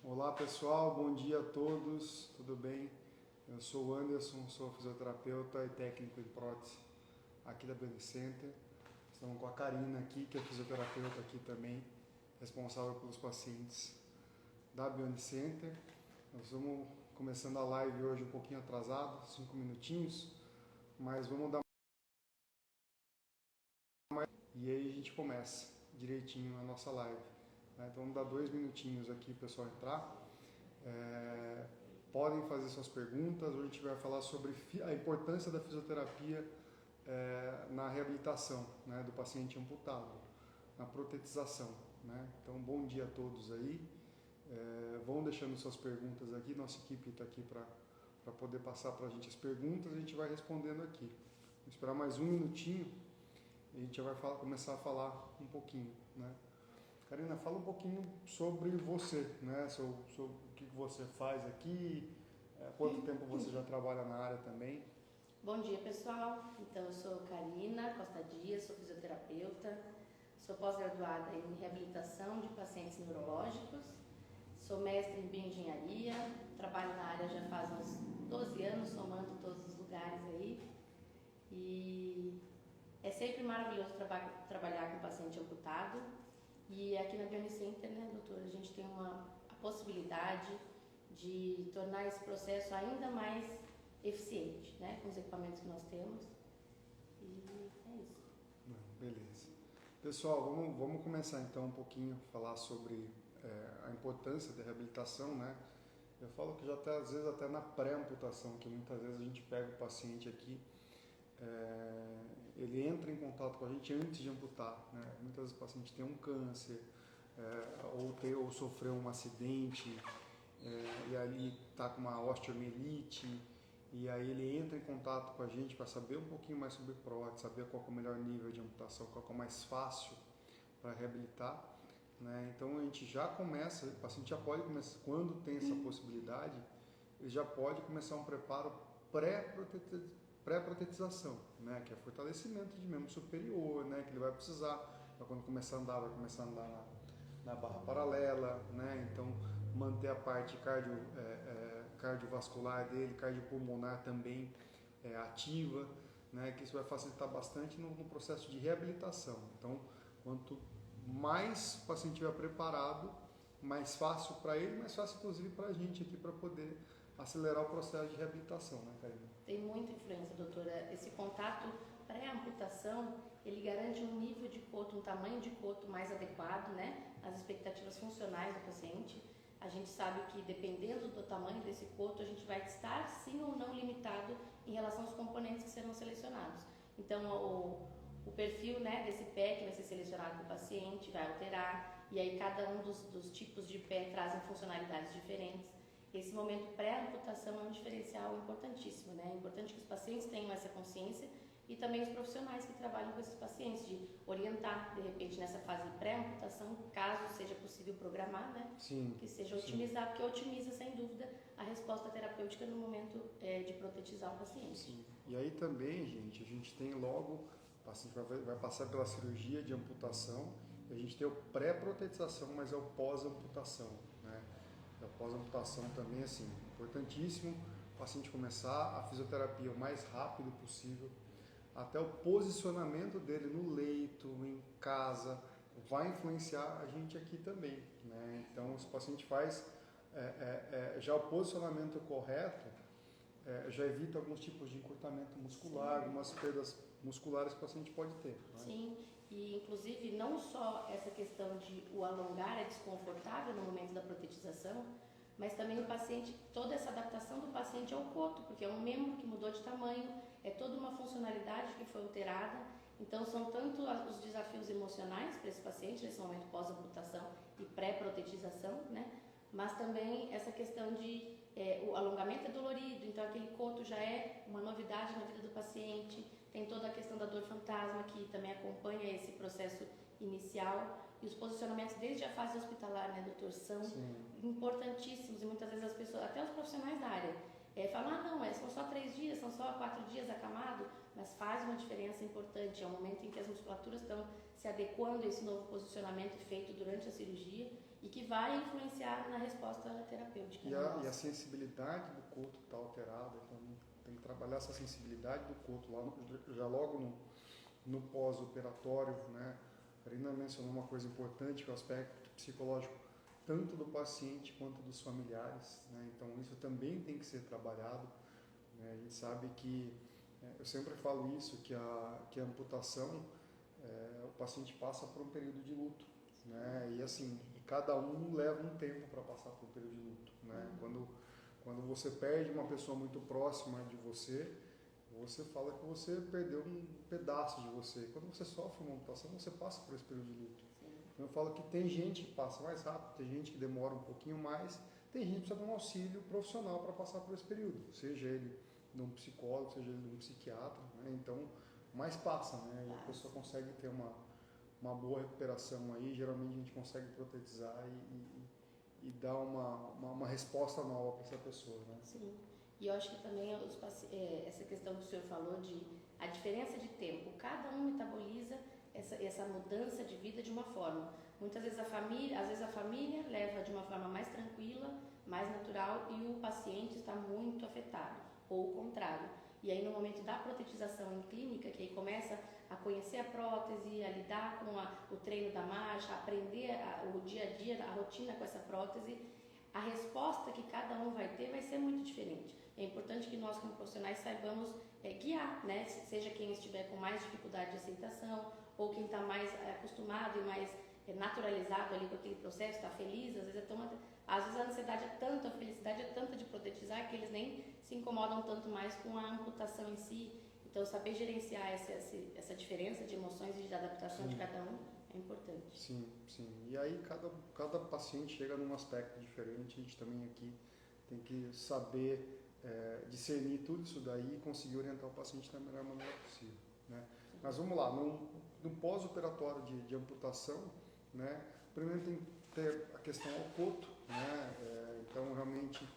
Olá pessoal, bom dia a todos, tudo bem? Eu sou o Anderson, sou fisioterapeuta e técnico em prótese aqui da Bionic Center. Estamos com a Karina aqui, que é fisioterapeuta aqui também, responsável pelos pacientes da Bionic Center. Nós vamos começando a live hoje um pouquinho atrasado, 5 minutinhos, mas vamos dar mais e aí a gente começa direitinho a nossa live. Então vamos dar 2 minutinhos aqui para o pessoal entrar. Podem fazer suas perguntas. Hoje a gente vai falar sobre a importância da fisioterapia na reabilitação, né, do paciente amputado, na protetização, né? Então, bom dia a todos aí. Vão deixando suas perguntas aqui. Nossa equipe está aqui para poder passar para a gente as perguntas. A gente vai respondendo aqui. Vamos esperar mais um minutinho e a gente já vai começar a falar um pouquinho, né? Karina, fala um pouquinho sobre você, né? O que você faz aqui, quanto tempo você já trabalha na área também. Bom dia, pessoal. Então, eu sou Karina Costa Dias, sou fisioterapeuta, sou pós-graduada em reabilitação de pacientes neurológicos, sou mestre em bioengenharia, trabalho na área já faz uns 12 anos, somando todos os lugares aí. E é sempre maravilhoso trabalhar com paciente amputado. E aqui na Bionic Center, né, doutora, a gente tem a possibilidade de tornar esse processo ainda mais eficiente, né, com os equipamentos que nós temos. E é isso. Beleza. Pessoal, vamos começar então um pouquinho a falar sobre a importância da reabilitação, né? Eu falo que já até, às vezes até na pré-amputação, que muitas vezes a gente pega o paciente aqui, ele entra em contato com a gente antes de amputar, né? Muitas vezes o paciente tem um câncer, ou sofreu um acidente, e ali está com uma osteomielite, e aí ele entra em contato com a gente para saber um pouquinho mais sobre prótese, saber qual é o melhor nível de amputação, qual é o mais fácil para reabilitar, né? Então a gente já começa, o paciente já pode começar, quando tem essa possibilidade, ele já pode começar um preparo pré-protetização, né? Que é fortalecimento de membro superior, né? Que ele vai precisar, quando começar a andar, vai começar a andar na barra paralela, né? Então manter a parte cardiovascular dele, cardiopulmonar também ativa, né? Que isso vai facilitar bastante no processo de reabilitação. Então, quanto mais o paciente estiver preparado, mais fácil para ele, mais fácil inclusive para a gente aqui para poder acelerar o processo de reabilitação, né, Karina? Tem muita influência, doutora. Esse contato pré-amputação, ele garante um nível de coto, um tamanho de coto mais adequado, né, às expectativas funcionais do paciente. A gente sabe que dependendo do tamanho desse coto, a gente vai estar sim ou não limitado em relação aos componentes que serão selecionados. Então, o perfil, né, desse pé que vai ser selecionado para o paciente vai alterar, e aí cada um dos tipos de pé trazem funcionalidades diferentes. Esse momento pré-amputação é um diferencial importantíssimo, né? É importante que os pacientes tenham essa consciência e também os profissionais que trabalham com esses pacientes, de orientar, de repente, nessa fase de pré-amputação, caso seja possível programar, né? Sim. Que seja otimizar, porque otimiza, sem dúvida, a resposta terapêutica no momento de protetizar o paciente. Sim. E aí também, gente, a gente tem logo, o paciente vai passar pela cirurgia de amputação, e a gente tem o pré-protetização, mas é o pós-amputação, né? A pós-amputação também, assim, importantíssimo o paciente começar a fisioterapia o mais rápido possível, até o posicionamento dele no leito, em casa, vai influenciar a gente aqui também, né? Então, se o paciente faz já o posicionamento correto, já evita alguns tipos de encurtamento muscular, algumas perdas musculares que o paciente pode ter, né? Sim, e inclusive não só essa questão de o alongar é desconfortável no momento da protetização, mas também o paciente, toda essa adaptação do paciente ao coto, porque é um membro que mudou de tamanho, é toda uma funcionalidade que foi alterada. Então são tanto os desafios emocionais para esse paciente nesse momento pós-amputação e pré-protetização, né? Mas também essa questão de o alongamento é dolorido, então aquele coto já é uma novidade na vida do paciente. Tem toda a questão da dor fantasma que também acompanha esse processo inicial, e os posicionamentos desde a fase hospitalar, né, doutor, são importantíssimos, e muitas vezes as pessoas, até os profissionais da área, falam, não, são só 3 dias, são só 4 dias acamado, mas faz uma diferença importante. É um momento em que as musculaturas estão se adequando a esse novo posicionamento feito durante a cirurgia, e que vai influenciar na resposta terapêutica. E a sensibilidade do coto está alterada, então tem que trabalhar essa sensibilidade do coto lá já logo no pós-operatório, né? A Karina mencionou uma coisa importante, que é o aspecto psicológico tanto do paciente quanto dos familiares, né? Então isso também tem que ser trabalhado, né? A gente sabe que, eu sempre falo isso, que a amputação, o paciente passa por um período de luto, né? E assim, cada um leva um tempo para passar por um período de luto, né? Quando você perde uma pessoa muito próxima de você fala que você perdeu um pedaço de você. Quando você sofre uma amputação, você passa por esse período de luto. Então, eu falo que tem gente que passa mais rápido, tem gente que demora um pouquinho mais, tem gente que precisa de um auxílio profissional para passar por esse período, seja ele de um psicólogo, seja ele de um psiquiatra, né? Então, mais passa, né? E a pessoa consegue ter uma boa recuperação aí, geralmente a gente consegue protetizar e dar uma resposta nova para essa pessoa, né? Sim. E eu acho que também essa questão que o senhor falou de a diferença de tempo, cada um metaboliza essa mudança de vida de uma forma. Muitas vezes às vezes a família leva de uma forma mais tranquila, mais natural e o paciente está muito afetado, ou o contrário. E aí no momento da protetização em clínica, que aí começa a conhecer a prótese, a lidar com o treino da marcha, a aprender o dia a dia, a rotina com essa prótese, a resposta que cada um vai ter vai ser muito diferente. É importante que nós, como profissionais, saibamos guiar, né? Seja quem estiver com mais dificuldade de aceitação ou quem está mais acostumado e mais naturalizado ali com aquele processo, está feliz, às vezes a ansiedade é tanta, a felicidade é tanta de protetizar que eles nem se incomodam tanto mais com a amputação em si. Então, saber gerenciar essa diferença de emoções e de adaptação Sim. de cada um é importante. Sim, sim. E aí cada paciente chega num aspecto diferente, a gente também aqui tem que saber discernir tudo isso daí e conseguir orientar o paciente da melhor maneira possível, né? Mas vamos lá, no pós-operatório de amputação, né, primeiro tem que ter a questão ao coto, né? Então realmente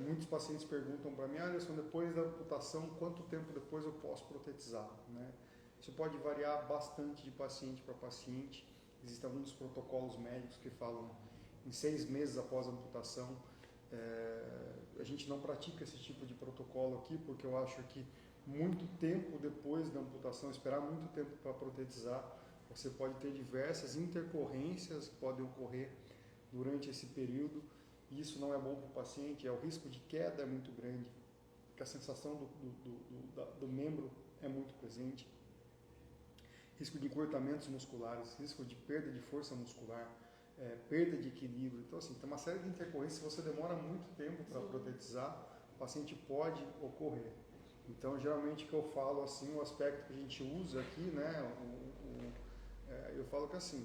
muitos pacientes perguntam para mim, Anderson, depois da amputação, quanto tempo depois eu posso protetizar, né? Isso pode variar bastante de paciente para paciente. Existem alguns protocolos médicos que falam em 6 meses após a amputação. A gente não pratica esse tipo de protocolo aqui, porque eu acho que muito tempo depois da amputação, esperar muito tempo para protetizar, você pode ter diversas intercorrências que podem ocorrer durante esse período, e isso não é bom para o paciente, o risco de queda é muito grande, porque a sensação do membro é muito presente, risco de encurtamentos musculares, risco de perda de força muscular, perda de equilíbrio. Então, assim, tem uma série de intercorrências. Se você demora muito tempo para protetizar, o paciente pode ocorrer. Então, geralmente, o que eu falo, assim, o aspecto que a gente usa aqui, né, eu falo que, assim,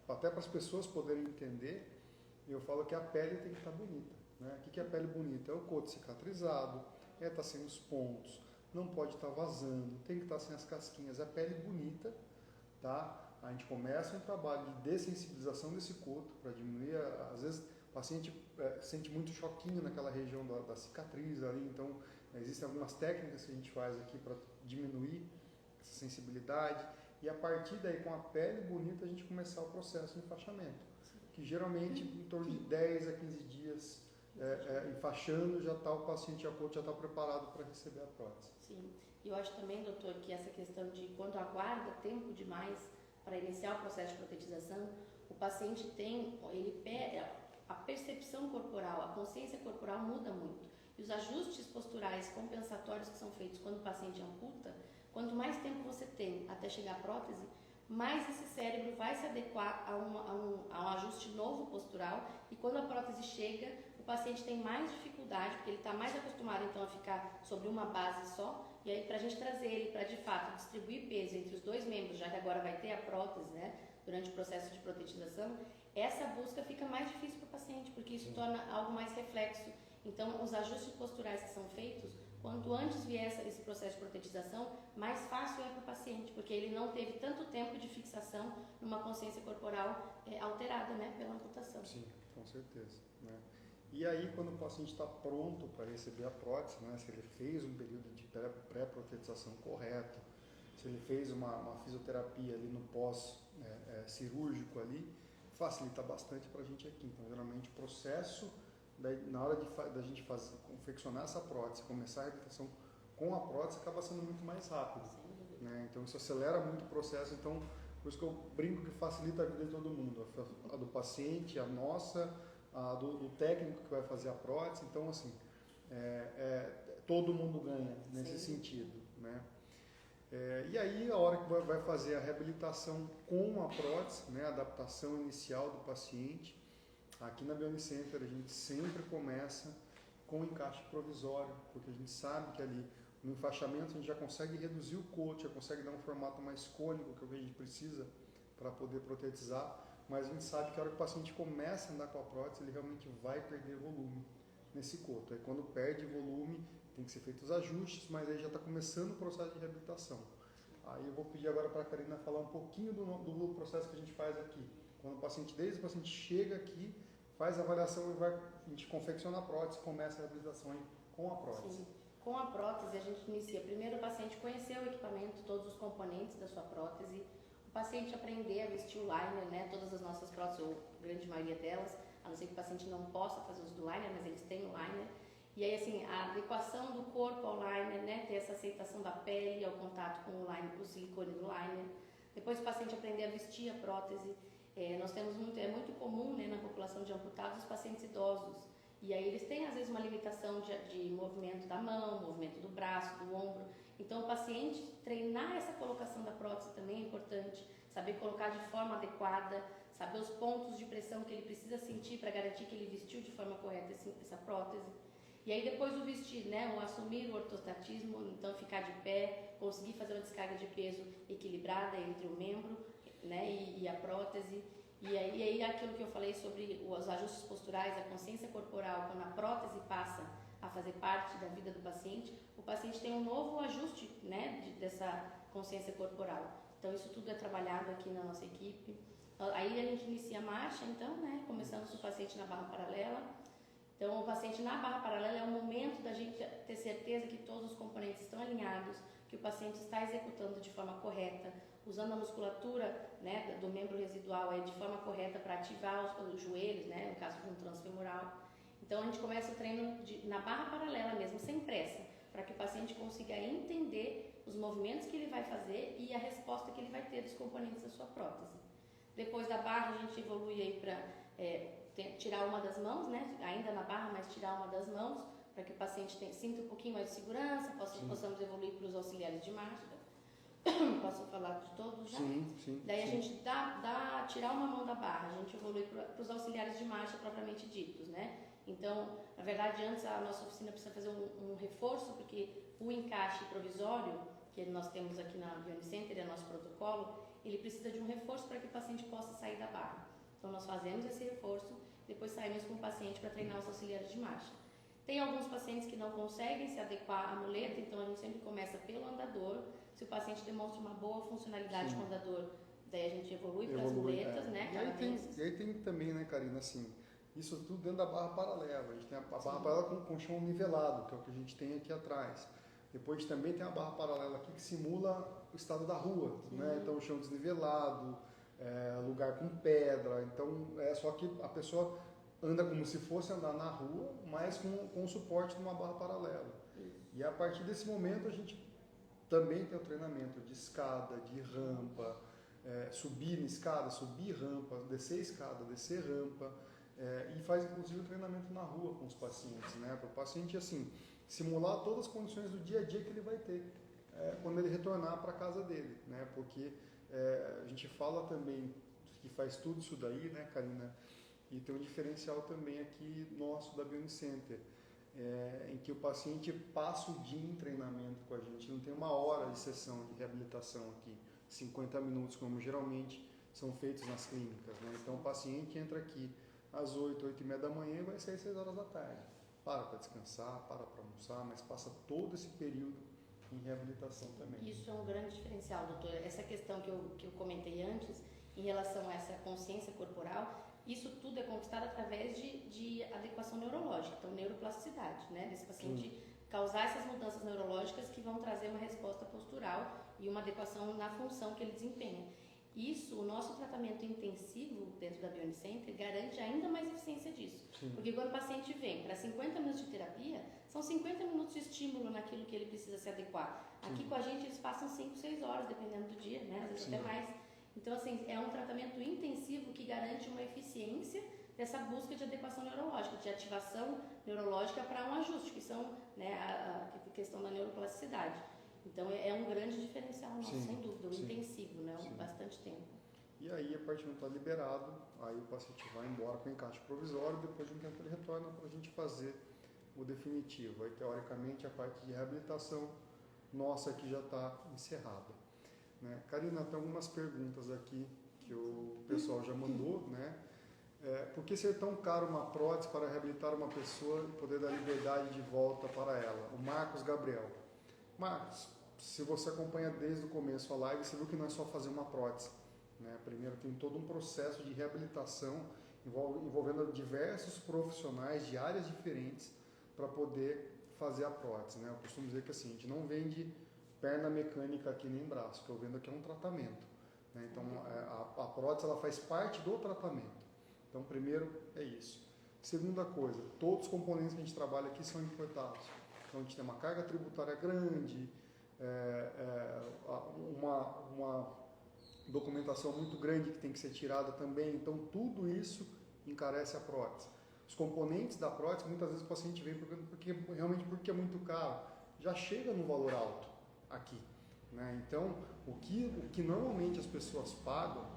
até para as pessoas poderem entender, eu falo que a pele tem que estar bonita, né? O que é a pele bonita? É o coto cicatrizado, estar sem os pontos, não pode estar vazando, tem que estar sem as casquinhas, a pele bonita, tá? A gente começa um trabalho de dessensibilização desse coto para diminuir, às vezes o paciente sente muito choquinho naquela região da cicatriz ali, então existem algumas técnicas que a gente faz aqui para diminuir essa sensibilidade e a partir daí com a pele bonita a gente começar o processo de enfaixamento, que geralmente em torno de 10 a 15 dias enfaixando o paciente, o coto já está preparado para receber a prótese. Sim, e eu acho também, doutor, que essa questão de quando aguarda tempo demais para iniciar o processo de protetização, o paciente a percepção corporal, a consciência corporal muda muito. E os ajustes posturais compensatórios que são feitos quando o paciente amputa, quanto mais tempo você tem até chegar à prótese, mais esse cérebro vai se adequar a um ajuste novo postural e quando a prótese chega, o paciente tem mais dificuldade, porque ele está mais acostumado então a ficar sobre uma base só, e aí para a gente trazer ele para de fato distribuir peso entre os dois membros, já que agora vai ter a prótese, né, durante o processo de protetização, essa busca fica mais difícil para o paciente, porque isso torna algo mais reflexo. Então os ajustes posturais que são feitos, quanto antes vier esse processo de protetização, mais fácil é para o paciente, porque ele não teve tanto tempo de fixação numa consciência corporal alterada, né, pela amputação. Sim, com certeza, né? E aí, quando o paciente está pronto para receber a prótese, né, se ele fez um período de pré-protetização correto, se ele fez uma fisioterapia ali no pós-cirúrgico ali, facilita bastante para a gente aqui. Então, geralmente, o processo, na hora da gente confeccionar essa prótese, começar a reabilitação com a prótese, acaba sendo muito mais rápido. Né? Então, isso acelera muito o processo. Então, por isso que eu brinco que facilita a vida de todo mundo. A do paciente, a nossa, a do técnico que vai fazer a prótese. Então, assim, todo mundo ganha nesse sentido. Né? E aí, a hora que vai fazer a reabilitação com a prótese, né, a adaptação inicial do paciente, aqui na Bionic Center a gente sempre começa com o encaixe provisório, porque a gente sabe que ali no enfaixamento a gente já consegue reduzir o coto, já consegue dar um formato mais cônico, que é o que a gente precisa para poder protetizar, mas a gente sabe que a hora que o paciente começa a andar com a prótese, ele realmente vai perder volume nesse coto. Aí quando perde volume, tem que ser feitos os ajustes, mas aí já está começando o processo de reabilitação. Aí eu vou pedir agora para a Karina falar um pouquinho do processo que a gente faz aqui. Quando desde o paciente chega aqui, faz a avaliação e a gente confecciona a prótese, começa a reabilitação com a prótese. Sim. Com a prótese, a gente inicia primeiro o paciente conhecer o equipamento, todos os componentes da sua prótese, o paciente aprender a vestir o liner, né? Todas as nossas próteses, ou a grande maioria delas, a não ser que o paciente não possa fazer uso do liner, mas eles têm o liner. E aí, assim, a adequação do corpo ao liner, né? Ter essa aceitação da pele ao contato com o liner, o silicone do liner. Depois o paciente aprender a vestir a prótese. Nós temos é muito comum, né, na população de amputados, os pacientes idosos. E aí eles têm, às vezes, uma limitação de movimento da mão, movimento do braço, do ombro. Então, o paciente treinar essa colocação da prótese também é importante. Saber colocar de forma adequada, saber os pontos de pressão que ele precisa sentir para garantir que ele vestiu de forma correta essa prótese. E aí, depois do vestir, né, o assumir o ortostatismo, então ficar de pé, conseguir fazer uma descarga de peso equilibrada entre o membro, né, e a prótese. E aí aquilo que eu falei sobre os ajustes posturais, a consciência corporal, quando a prótese passa a fazer parte da vida do paciente, o paciente tem um novo ajuste, né, dessa consciência corporal. Então isso tudo é trabalhado aqui na nossa equipe. Aí a gente inicia a marcha, então, né, começamos com o paciente na barra paralela. Então o paciente na barra paralela é o momento da gente ter certeza que todos os componentes estão alinhados, que o paciente está executando de forma correta, usando a musculatura, né, do membro residual de forma correta para ativar os joelhos, né, no caso de um transfemoral. Então a gente começa o treino na barra paralela mesmo, sem pressa, para que o paciente consiga entender os movimentos que ele vai fazer e a resposta que ele vai ter dos componentes da sua prótese. Depois da barra a gente evolui aí para tirar uma das mãos, né, ainda na barra, mas tirar uma das mãos, para que o paciente sinta um pouquinho mais de segurança, possamos evoluir para os auxiliares de marcha. Posso falar de todos já? Sim. Daí a gente tirar uma mão da barra, a gente evolui para os auxiliares de marcha propriamente ditos, né? Então, na verdade, antes a nossa oficina precisa fazer um reforço, porque o encaixe provisório, que nós temos aqui na Bionic Center, é nosso protocolo, ele precisa de um reforço para que o paciente possa sair da barra. Então, nós fazemos esse reforço, depois saímos com o paciente para treinar os auxiliares de marcha. Tem alguns pacientes que não conseguem se adequar à muleta, então a gente sempre começa pelo andador. Se o paciente demonstra uma boa funcionalidade com o andador, daí a gente evolui para as muletas, né? E aí tem também, né, Karina, assim, isso tudo dentro da barra paralela. A gente tem a barra paralela com chão nivelado, que é o que a gente tem aqui atrás. Depois também tem a barra paralela aqui que simula o estado da rua, né? Então o chão desnivelado, lugar com pedra. Então só que a pessoa anda como se fosse andar na rua, mas com o suporte de uma barra paralela. E a partir desse momento a gente também tem o treinamento de escada, de rampa, subir na escada, subir rampa, descer escada, descer rampa, e faz inclusive o treinamento na rua com os pacientes, né? Para o paciente, assim, simular todas as condições do dia a dia que ele vai ter quando ele retornar para a casa dele, né? Porque a gente fala também que faz tudo isso daí, né, Karina? E tem um diferencial também aqui nosso da Bionic Center, em que o paciente passa o dia em treinamento com a gente, não tem uma hora de sessão de reabilitação aqui, 50 minutos, como geralmente são feitos nas clínicas, né? Então o paciente entra aqui às 8, 8h30 da manhã e vai sair às 6 horas da tarde. Para descansar, para almoçar, mas passa todo esse período em reabilitação também. Isso é um grande diferencial, doutor. Essa questão que eu comentei antes, em relação a essa consciência corporal, isso tudo é conquistado através de adequação neurológica, então neuroplasticidade, né? Desse paciente causar essas mudanças neurológicas que vão trazer uma resposta postural e uma adequação na função que ele desempenha. Isso, o nosso tratamento intensivo dentro da Bionicenter garante ainda mais eficiência disso. Sim. Porque quando o paciente vem para 50 minutos de terapia, são 50 minutos de estímulo naquilo que ele precisa se adequar. Sim. Aqui com a gente eles passam 5, 6 horas, dependendo do dia, né? Às vezes Sim. até mais. Então, assim, é um tratamento intensivo que garante uma eficiência dessa busca de adequação neurológica, de ativação neurológica para um ajuste, que são, né, a questão da neuroplasticidade. Então é um grande diferencial nosso, sem dúvida, o intensivo, né? Bastante tempo. E aí, a partir do momento que está liberado, aí o paciente vai embora com encaixe provisório, depois de um tempo ele retorna para a gente fazer o definitivo. Aí, teoricamente, a parte de reabilitação nossa aqui já está encerrada. Né? Karina, tem algumas perguntas aqui que o pessoal já mandou, né? Por que ser tão caro uma prótese para reabilitar uma pessoa e poder dar liberdade de volta para ela? O Marcos Gabriel. Marcos, se você acompanha desde o começo a live, você viu que não é só fazer uma prótese. Né? Primeiro tem todo um processo de reabilitação envolvendo diversos profissionais de áreas diferentes para poder fazer a prótese. Né? Eu costumo dizer que assim, a gente não vende perna mecânica aqui nem braço, o que eu vendo aqui é um tratamento. Né? Então a prótese ela faz parte do tratamento. Então primeiro é isso. Segunda coisa, todos os componentes que a gente trabalha aqui são importados. Então a gente tem uma carga tributária grande, uma documentação muito grande que tem que ser tirada também. Então tudo isso encarece a prótese. Os componentes da prótese, muitas vezes o paciente vem realmente porque é muito caro, já chega no valor alto aqui. Né? Então o que normalmente as pessoas pagam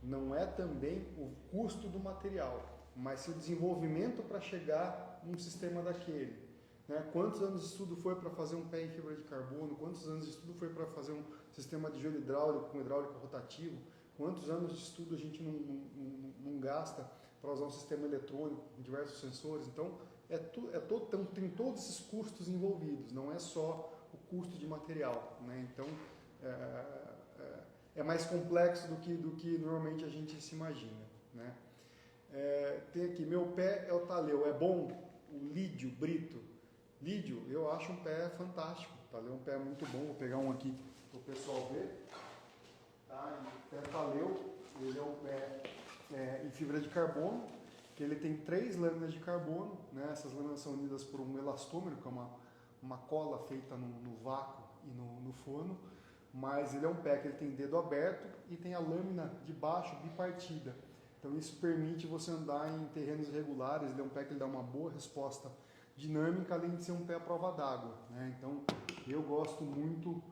não é também o custo do material, mas o desenvolvimento para chegar num sistema daquele. Né? Quantos anos de estudo foi para fazer um pé em fibra de carbono? Quantos anos de estudo foi para fazer um sistema de gelo hidráulico com hidráulico rotativo? Quantos anos de estudo a gente não gasta para usar um sistema eletrônico com diversos sensores? Então, tem todos esses custos envolvidos, não é só o custo de material. Né? Então, é mais complexo do que normalmente a gente se imagina. Né? Tem aqui, meu pé é o taleu, é bom? O lídio, brito. Lídio, eu acho um pé fantástico. Taleu é um pé muito bom, vou pegar um aqui para o pessoal ver. Tá? O pé taleu, ele é um pé em fibra de carbono, que ele tem 3 lâminas de carbono. Né? Essas lâminas são unidas por um elastômero, que é uma cola feita no vácuo e no forno. Mas ele é um pé que ele tem dedo aberto e tem a lâmina de baixo bipartida. Então isso permite você andar em terrenos irregulares. Ele é um pé que ele dá uma boa resposta dinâmica, além de ser um pé à prova d'água. Né? Então eu gosto muito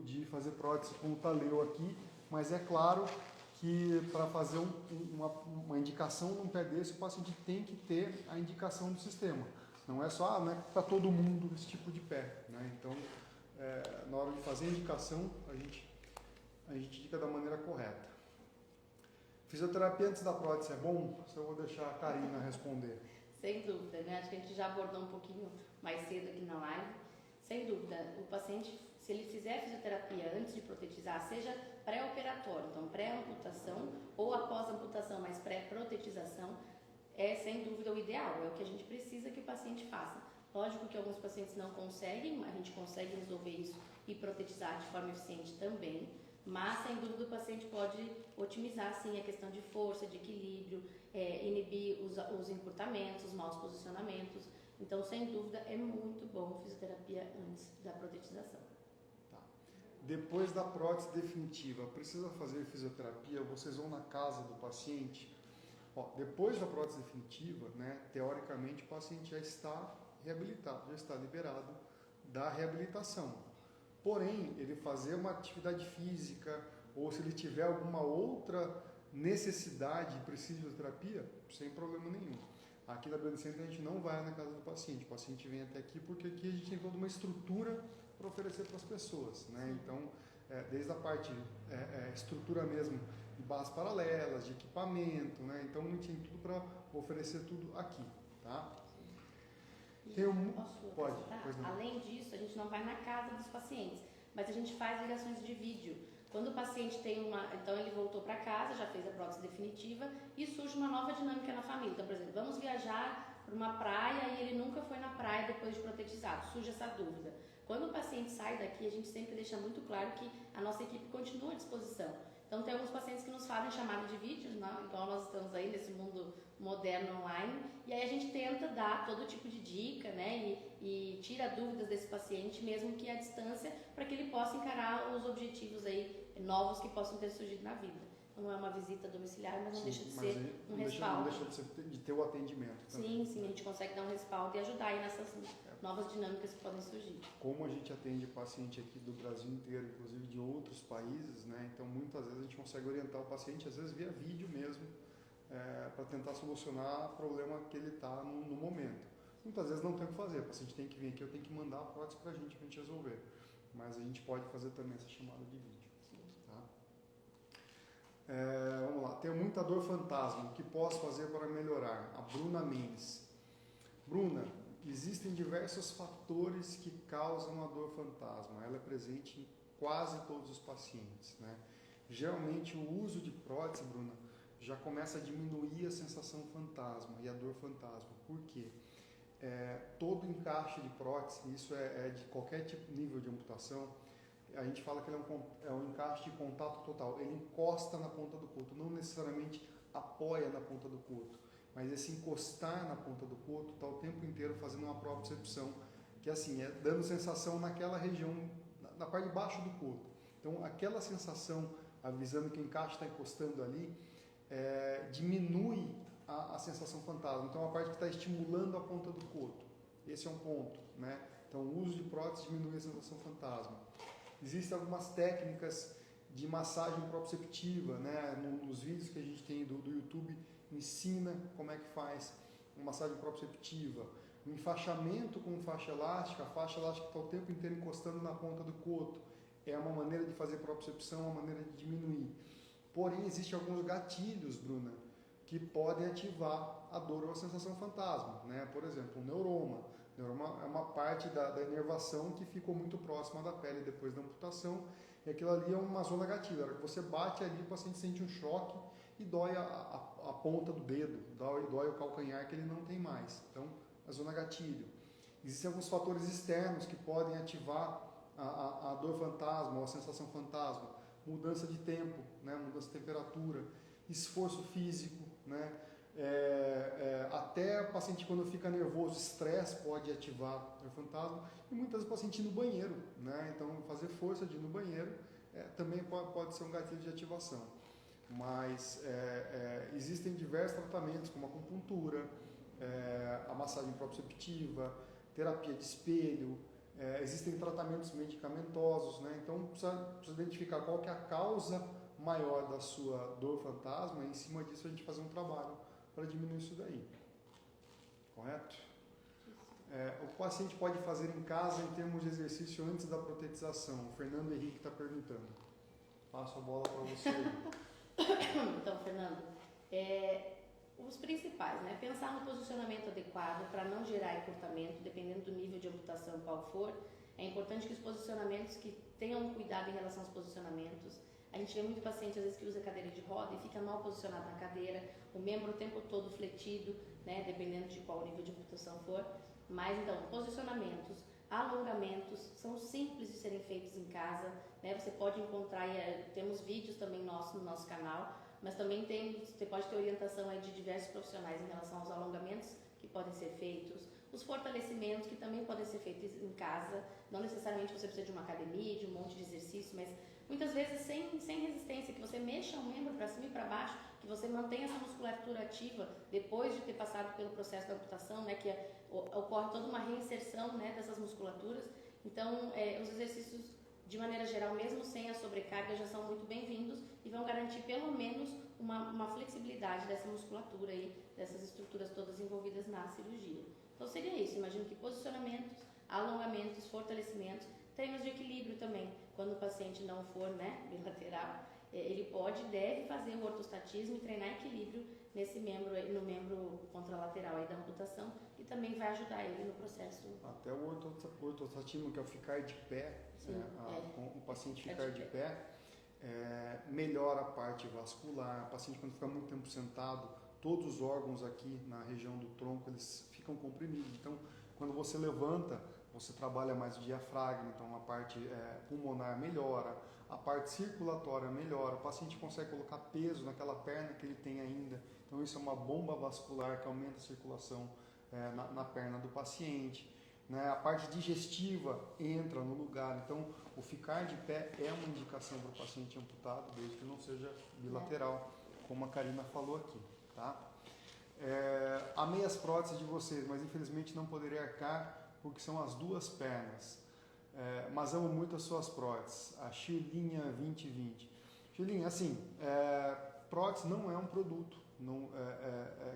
de fazer prótese com o taleu aqui, mas é claro que para fazer uma indicação num pé desse, o paciente tem que ter a indicação do sistema. Não é só não é para todo mundo esse tipo de pé. Né? Então na hora de fazer a indicação, a gente indica da maneira correta. Fisioterapia antes da prótese é bom? Isso eu vou deixar a Karina responder. Sem dúvida, né? Acho que a gente já abordou um pouquinho mais cedo aqui na live. Sem dúvida, o paciente, se ele fizer fisioterapia antes de protetizar, seja pré-operatório, então pré-amputação ou após amputação, mas pré-protetização, é sem dúvida o ideal, é o que a gente precisa que o paciente faça. Lógico que alguns pacientes não conseguem, a gente consegue resolver isso e protetizar de forma eficiente também, mas sem dúvida o paciente pode otimizar sim a questão de força, de equilíbrio, inibir os encurtamentos, os maus posicionamentos. Então, sem dúvida, é muito bom fisioterapia antes da protetização. Tá. Depois da prótese definitiva, precisa fazer fisioterapia? Vocês vão na casa do paciente? Depois da prótese definitiva, né, teoricamente o paciente já está reabilitado, já está liberado da reabilitação. Porém, ele fazer uma atividade física ou se ele tiver alguma outra necessidade e precisa de fisioterapia, sem problema nenhum. Aqui na Bionicenter a gente não vai na casa do paciente, o paciente vem até aqui porque aqui a gente tem toda uma estrutura para oferecer para as pessoas. Né? Então, desde a parte estrutura mesmo, de bases paralelas, de equipamento, né? Então a gente tem tudo para oferecer tudo aqui. Tá? Pode. Além disso, a gente não vai na casa dos pacientes, mas a gente faz ligações de vídeo. Quando o paciente tem então ele voltou para casa, já fez a prótese definitiva e surge uma nova dinâmica na família. Então, por exemplo, vamos viajar para uma praia e ele nunca foi na praia depois de protetizado, surge essa dúvida. Quando o paciente sai daqui, a gente sempre deixa muito claro que a nossa equipe continua à disposição. Então tem alguns pacientes que nos fazem chamada de vídeo, né? Igual nós estamos aí nesse mundo moderno online, e aí a gente tenta dar todo tipo de dica, né? E tira dúvidas desse paciente, mesmo que à distância, para que ele possa encarar os objetivos aí novos que possam ter surgido na vida. Não é uma visita domiciliar, mas não deixa de ser um respaldo. Não deixa de ter o atendimento também. Sim, a gente consegue dar um respaldo e ajudar aí nessas novas dinâmicas que podem surgir. Como a gente atende paciente aqui do Brasil inteiro, inclusive de outros países, né? Então muitas vezes a gente consegue orientar o paciente, às vezes via vídeo mesmo, para tentar solucionar o problema que ele está no momento. Muitas vezes não tem o que fazer, o paciente tem que vir aqui, eu tenho que mandar a prótese para a gente resolver. Mas a gente pode fazer também essa chamada de vídeo. Vamos lá, tenho muita dor fantasma, o que posso fazer para melhorar? A Bruna Mendes. Bruna, existem diversos fatores que causam a dor fantasma, ela é presente em quase todos os pacientes, né? Geralmente o uso de prótese, Bruna, já começa a diminuir a sensação fantasma e a dor fantasma. Por quê? Todo encaixe de prótese, isso é de qualquer tipo, nível de amputação, a gente fala que ele é um encaixe de contato total. Ele encosta na ponta do coto, não necessariamente apoia na ponta do coto, mas esse encostar na ponta do coto está o tempo inteiro fazendo uma propriocepção, que assim, é dando sensação naquela região, na parte de baixo do coto. Então, aquela sensação, avisando que o encaixe está encostando ali, diminui a sensação fantasma. Então, a parte que está estimulando a ponta do coto. Esse é um ponto, né? Então, o uso de prótese diminui a sensação fantasma. Existem algumas técnicas de massagem proprioceptiva, né? Nos vídeos que a gente tem do YouTube, ensina como é que faz uma massagem proprioceptiva. O enfaixamento com faixa elástica, a faixa elástica está o tempo inteiro encostando na ponta do coto. É uma maneira de fazer propriocepção, uma maneira de diminuir. Porém, existem alguns gatilhos, Bruna, que podem ativar a dor ou a sensação fantasma, né? Por exemplo, o neuroma. O neuroma é uma parte da inervação que ficou muito próxima da pele depois da amputação, e aquilo ali é uma zona gatilho. Na hora que você bate ali, o paciente sente um choque e dói a ponta do dedo, dói o calcanhar que ele não tem mais. Então, a zona gatilho. Existem alguns fatores externos que podem ativar a dor fantasma ou a sensação fantasma. Mudança de tempo, né? Mudança de temperatura, esforço físico, né? Até o paciente, quando fica nervoso, estresse pode ativar a dor fantasma, e muitas vezes o paciente ir no banheiro, né? Então fazer força de ir no banheiro também pode ser um gatilho de ativação. Mas existem diversos tratamentos, como a acupuntura, a massagem proprioceptiva, terapia de espelho, existem tratamentos medicamentosos, né? Então precisa identificar qual que é a causa maior da sua dor fantasma, e em cima disso a gente fazer um trabalho para diminuir isso daí. Correto? O paciente pode fazer em casa em termos de exercício antes da protetização. O Fernando Henrique está perguntando. Passo a bola para você. Então, Fernando, os principais, né? Pensar no posicionamento adequado para não gerar encurtamento, dependendo do nível de amputação qual for. É importante que os posicionamentos, que tenham cuidado em relação aos posicionamentos. A gente vê muito paciente, às vezes, que usa cadeira de roda e fica mal posicionado na cadeira, o membro o tempo todo fletido, né? Dependendo de qual nível de amputação for. Mas, então, posicionamentos, alongamentos, são simples de serem feitos em casa, né? Você pode encontrar, temos vídeos também no nosso canal, mas também você pode ter orientação aí de diversos profissionais em relação aos alongamentos que podem ser feitos, os fortalecimentos que também podem ser feitos em casa, não necessariamente você precisa de uma academia, de um monte de exercício, mas muitas vezes sem resistência, que você mexa o membro para cima e para baixo, que você mantenha essa musculatura ativa depois de ter passado pelo processo da amputação, né, que ocorre toda uma reinserção, né, dessas musculaturas. Então, os exercícios, de maneira geral, mesmo sem a sobrecarga, já são muito bem-vindos e vão garantir pelo menos uma flexibilidade dessa musculatura aí, dessas estruturas todas envolvidas na cirurgia. Então seria isso, imagino que posicionamentos, alongamentos, fortalecimentos, treinos de equilíbrio também, quando o paciente não for, né, bilateral, ele deve fazer o ortostatismo e treinar equilíbrio nesse membro, no membro contralateral aí da amputação, e também vai ajudar ele no processo. Até o ortostatismo, que é o ficar de pé, sim, o paciente ficar de pé, melhora a parte vascular. O paciente, quando fica muito tempo sentado, todos os órgãos aqui na região do tronco, eles ficam comprimidos. Então, quando você levanta, você trabalha mais o diafragma, então a parte pulmonar melhora, a parte circulatória melhora, o paciente consegue colocar peso naquela perna que ele tem ainda, então isso é uma bomba vascular que aumenta a circulação na perna do paciente. Né? A parte digestiva entra no lugar, então o ficar de pé é uma indicação para o paciente amputado, desde que não seja bilateral, como a Karina falou aqui. Tá? Amei as próteses de vocês, mas infelizmente não poderei arcar porque são as duas pernas. Mas amo muito as suas próteses. A Chilinha 2020. Chilinha, assim, prótese não é um produto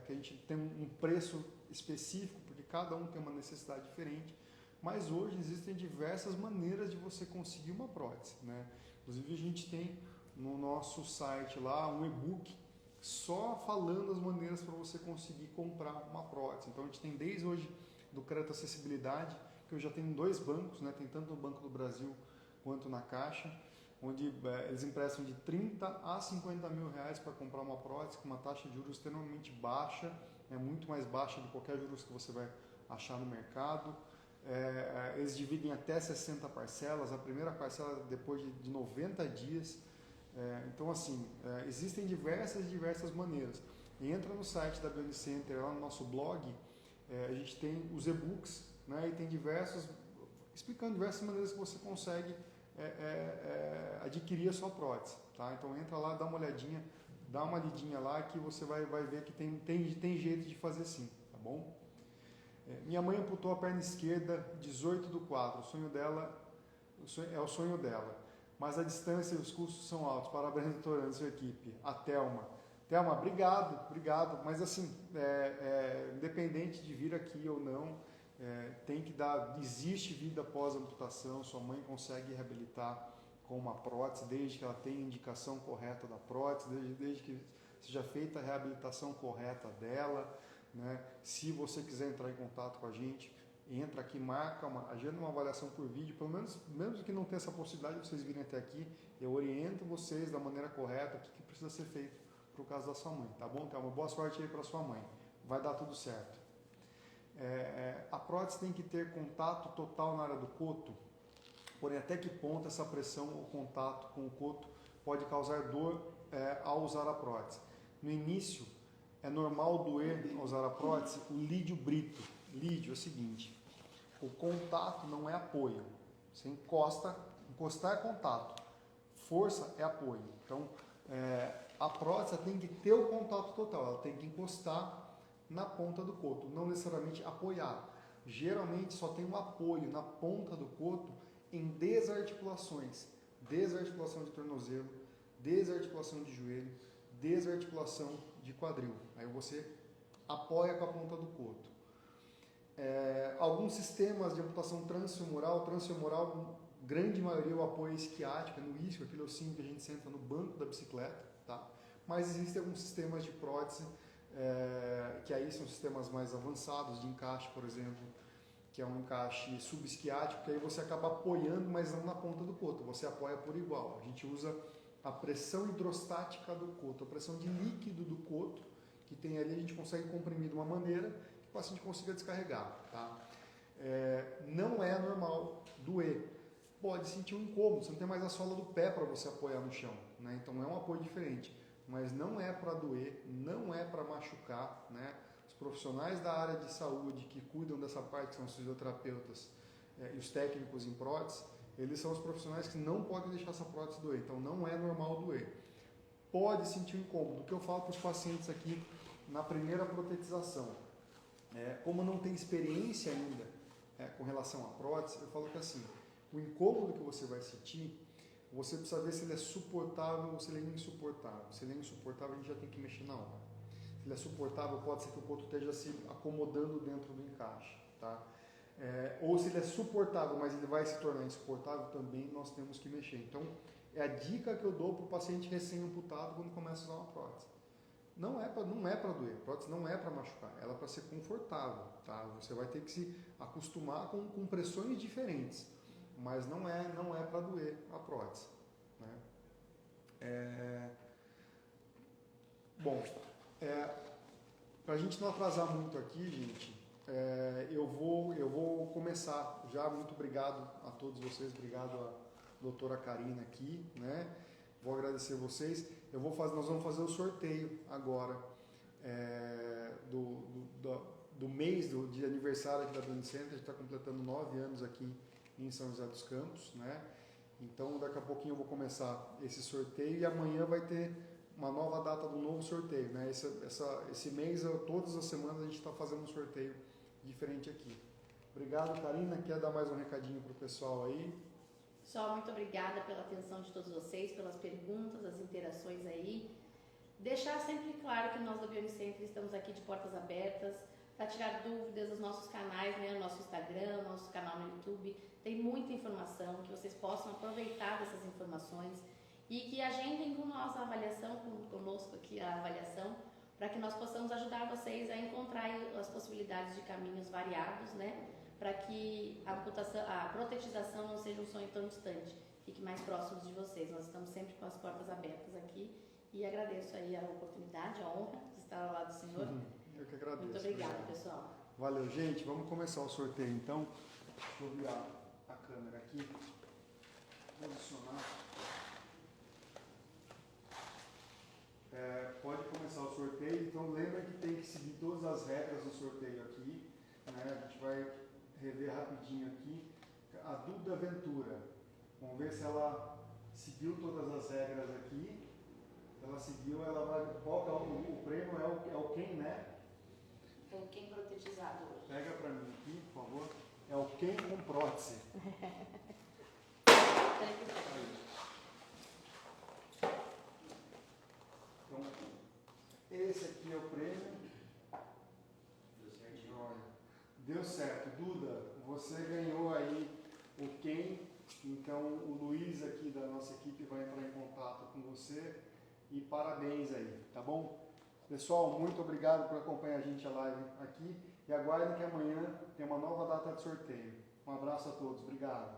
que a gente tem um preço específico, porque cada um tem uma necessidade diferente, mas hoje existem diversas maneiras de você conseguir uma prótese, né? Inclusive a gente tem no nosso site lá um e-book só falando as maneiras para você conseguir comprar uma prótese. Então a gente tem desde hoje do crédito acessibilidade, que eu já tenho em 2 bancos, né? Tem tanto no Banco do Brasil quanto na Caixa, onde eles emprestam de 30 a 50 mil reais para comprar uma prótese com uma taxa de juros extremamente baixa, muito mais baixa de qualquer juros que você vai achar no mercado. Eles dividem até 60 parcelas, a primeira parcela depois de 90 dias. Então, assim, existem diversas maneiras. Entra no site da Bionic Center, lá no nosso blog, a gente tem os e-books, né, e tem explicando diversas maneiras que você consegue adquirir a sua prótese. Tá? Então entra lá, dá uma olhadinha, dá uma lidinha lá que você vai ver que tem jeito de fazer sim, tá bom? Minha mãe amputou a perna esquerda 18/4, é o sonho dela, mas a distância e os custos são altos. Parabéns, doutora, e sua equipe. A Thelma, obrigado, mas assim, independente de vir aqui ou não, tem que existe vida após amputação, sua mãe consegue reabilitar com uma prótese, desde que ela tenha a indicação correta da prótese, desde que seja feita a reabilitação correta dela, né? Se você quiser entrar em contato com a gente, entra aqui, agenda uma avaliação por vídeo, pelo menos, mesmo que não tenha essa possibilidade de vocês virem até aqui, eu oriento vocês da maneira correta, o que precisa ser feito para o caso da sua mãe, tá bom? Então, uma boa sorte aí para sua mãe, vai dar tudo certo. A prótese tem que ter contato total na área do coto, porém até que ponto essa pressão ou contato com o coto pode causar dor ao usar a prótese. No início, é normal doer ao usar a prótese o lídio brito. Lídio é o seguinte, o contato não é apoio, você encostar é contato, força é apoio. Então, a prótese tem que ter o contato total, ela tem que encostar na ponta do coto, não necessariamente apoiar. Geralmente só tem um apoio na ponta do coto em desarticulações, desarticulação de tornozelo, desarticulação de joelho, desarticulação de quadril. Aí você apoia com a ponta do coto. Alguns sistemas de amputação transfemoral, grande maioria o apoio é esquiático, no isquio, aquele ossinho que a gente senta no banco da bicicleta, tá? Mas existem alguns sistemas de prótese que aí são sistemas mais avançados de encaixe, por exemplo, que é um encaixe subesquiático, que aí você acaba apoiando, mas não na ponta do coto, você apoia por igual. A gente usa a pressão hidrostática do coto, a pressão de líquido do coto, que tem ali, a gente consegue comprimir de uma maneira que o paciente consiga descarregar. Tá? Não é normal doer. Pode sentir um incômodo, você não tem mais a sola do pé para você apoiar no chão, né? Então é um apoio diferente, mas não é para doer, não é para machucar, né? Os profissionais da área de saúde que cuidam dessa parte, que são os fisioterapeutas e os técnicos em prótese, eles são os profissionais que não podem deixar essa prótese doer, então não é normal doer. Pode sentir um incômodo. O que eu falo para os pacientes aqui na primeira protetização, como não tem experiência ainda com relação à prótese, eu falo que assim, o incômodo que você vai sentir, você precisa ver se ele é suportável ou se ele é insuportável. Se ele é insuportável, a gente já tem que mexer na hora. Se ele é suportável, pode ser que o coto esteja se acomodando dentro do encaixe, tá? Ou se ele é suportável, mas ele vai se tornar insuportável, também nós temos que mexer. Então, é a dica que eu dou para o paciente recém-amputado quando começa a usar uma prótese. Não é para doer, a prótese não é para machucar, ela é para ser confortável, tá? Você vai ter que se acostumar com pressões diferentes, mas não é para doer a prótese, né? Bom, para a gente não atrasar muito aqui, gente, eu vou começar já. Muito obrigado a todos vocês, obrigado a doutora Karina aqui, né? Vou agradecer vocês. Nós vamos fazer o sorteio agora do mês de aniversário aqui da Dani Center. A gente está completando 9 anos aqui em São José dos Campos, né? Então daqui a pouquinho eu vou começar esse sorteio e amanhã vai ter uma nova data do novo sorteio, né? Esse mês, todas as semanas a gente está fazendo um sorteio diferente aqui. Obrigado, Karina. Quer dar mais um recadinho para o pessoal aí? Só muito obrigada pela atenção de todos vocês, pelas perguntas, as interações aí. Deixar sempre claro que nós da Bionicenter estamos aqui de portas abertas para tirar dúvidas dos nossos canais, né? O nosso Instagram, o nosso canal no YouTube. Tem muita informação, que vocês possam aproveitar dessas informações e que agendem com nossa avaliação, conosco aqui a avaliação, para que nós possamos ajudar vocês a encontrar as possibilidades de caminhos variados, né? Para que a protetização não seja um sonho tão distante, fique mais próximo de vocês. Nós estamos sempre com as portas abertas aqui e agradeço aí a oportunidade, a honra de estar ao lado do senhor. Eu que agradeço. Muito obrigada, pessoal. Valeu, gente. Vamos começar o sorteio, então. Deixa eu virar a câmera aqui. Posicionar. Pode começar o sorteio. Então, lembra que tem que seguir todas as regras do sorteio aqui, né? A gente vai rever rapidinho aqui. A Duda Ventura. Vamos ver se ela seguiu todas as regras aqui. Se ela seguiu, ela vai. Qual que é o prêmio? É o quem, né? É o quem protetizado hoje. Pega pra mim aqui, por favor. É o quem com prótese. Então, esse aqui é o prêmio. Deu certo. Duda, você ganhou aí o quem. Então, o Luiz aqui da nossa equipe vai entrar em contato com você. E parabéns aí, tá bom? Pessoal, muito obrigado por acompanhar a gente a live aqui. E aguardem que amanhã tem uma nova data de sorteio. Um abraço a todos. Obrigado.